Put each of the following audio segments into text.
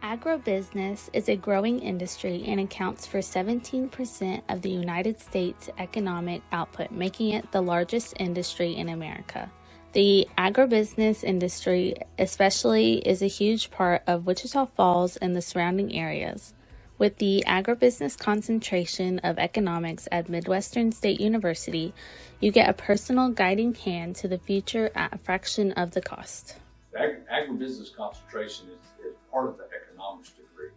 Agribusiness is a growing industry and accounts for 17% of the United States economic output, making it the largest industry in America. The agribusiness industry especially is a huge part of Wichita Falls and the surrounding areas. With the agribusiness concentration of economics at Midwestern State University, you get a personal guiding hand to the future at a fraction of the cost. Agribusiness concentration is part of the economics degree.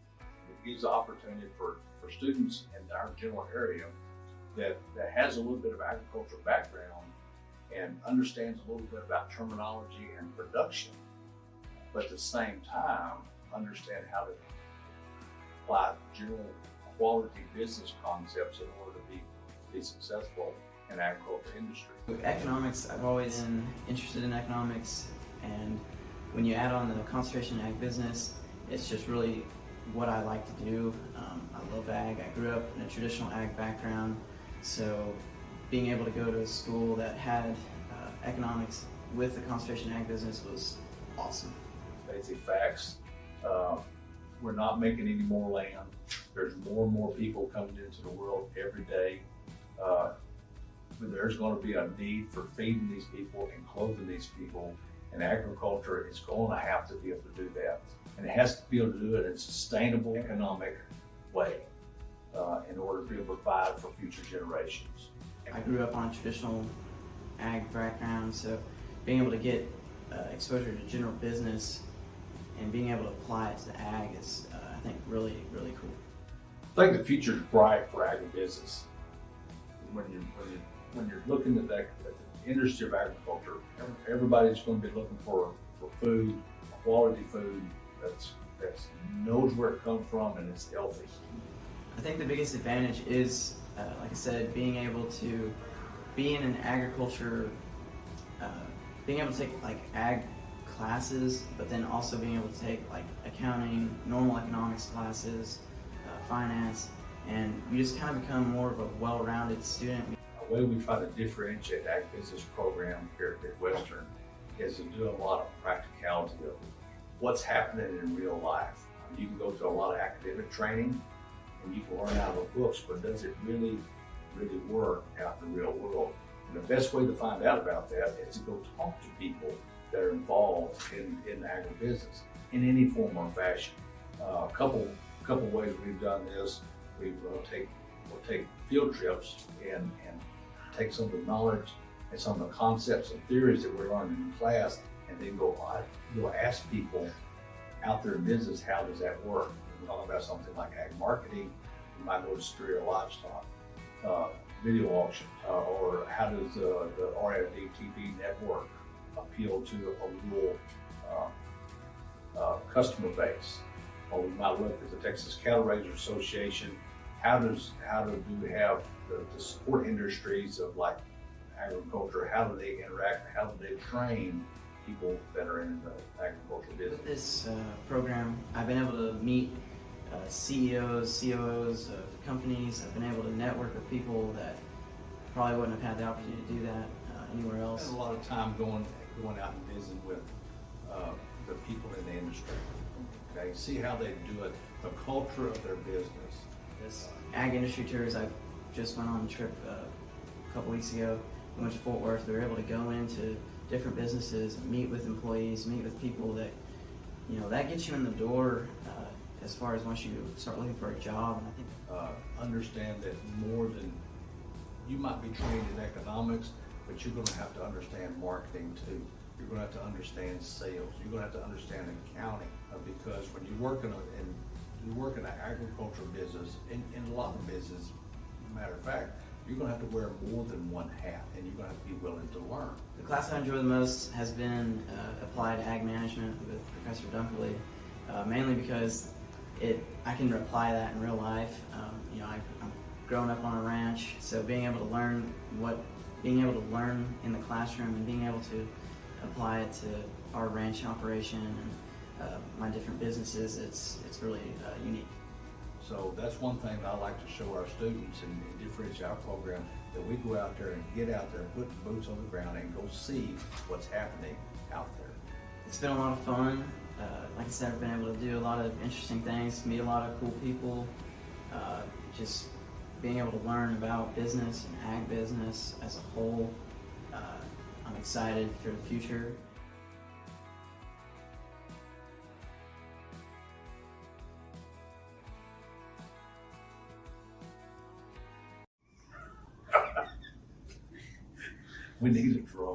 It gives the opportunity for students in our general area that has a little bit of agricultural background and understands a little bit about terminology and production, but at the same time understand how to apply general quality business concepts in order to be successful in the agriculture industry. With economics, I've always been interested in economics, and when you add on the concentration in ag business, it's just really what I like to do. I love ag. I grew up in a traditional ag background, so being able to go to a school that had economics with the concentration in ag business was awesome. Basic facts. We're not making any more land. There's more and more people coming into the world every day. There's going to be a need for feeding these people and clothing these people. And agriculture is going to have to be able to do that. And it has to be able to do it in a sustainable economic way in order to be able to provide for future generations. I grew up on a traditional ag background, so being able to get exposure to general business and being able to apply it to ag is, I think, really, really cool. I think the future is bright for agribusiness. When you're looking at the industry of agriculture, everybody's going to be looking for food, quality food that's knows where it comes from and it's healthy. I think the biggest advantage is, like I said, being able to be in an agriculture, being able to take like ag classes, but then also being able to take like accounting, normal economics classes, finance, and you just kind of become more of a well-rounded student. The way we try to differentiate the agribusiness program here at Midwestern is to do a lot of practicality of what's happening in real life. You can go to a lot of academic training and you can learn out of the books, but does it really work out in the real world? And the best way to find out about that is to go talk to people that are involved in agribusiness in any form or fashion. A couple ways we've done this. We'll take field trips and take some of the knowledge and some of the concepts and theories that we're learning in class, and then go ask people out there in business, how does that work? We're talking about something like ag marketing. You might go to Superior Livestock, video auction, or how does the RFD TV network appeal to a rural customer base? Or we might look at the Texas Cattle Raisers Association. How do we have the support industries of like agriculture? How do they interact? How do they train people that are in the agricultural business? With this program, I've been able to meet CEOs, COOs of companies. I've been able to network with people that probably wouldn't have had the opportunity to do that anywhere else. I spent a lot of time going out and visiting with the people in the industry. Okay, see how they do it, the culture of their business. This ag industry tours, I just went on a trip a couple weeks ago. We went to Fort Worth. We were able to go into different businesses, meet with employees, meet with people that, that gets you in the door as far as once you start looking for a job. And I think understand that more than you might be trained in economics, but you're going to have to understand marketing too. You're going to have to understand sales. You're going to have to understand accounting because when you work in an agricultural business, in a lot of business, matter of fact, you're going to have to wear more than one hat, and you're going to have to be willing to learn. The class I enjoy the most has been applied ag management with Professor Dunkerley, mainly because I can apply that in real life. I'm growing up on a ranch, so being able to learn in the classroom and being able to apply it to our ranch operation and my different businesses, it's really unique. So that's one thing that I like to show our students and differentiate our program, that we go out there and get out there and put the boots on the ground and go see what's happening out there. It's been a lot of fun. like I said, I've been able to do a lot of interesting things, meet a lot of cool people, just being able to learn about business and ag business as a whole. I'm excited for the future. We need a draw.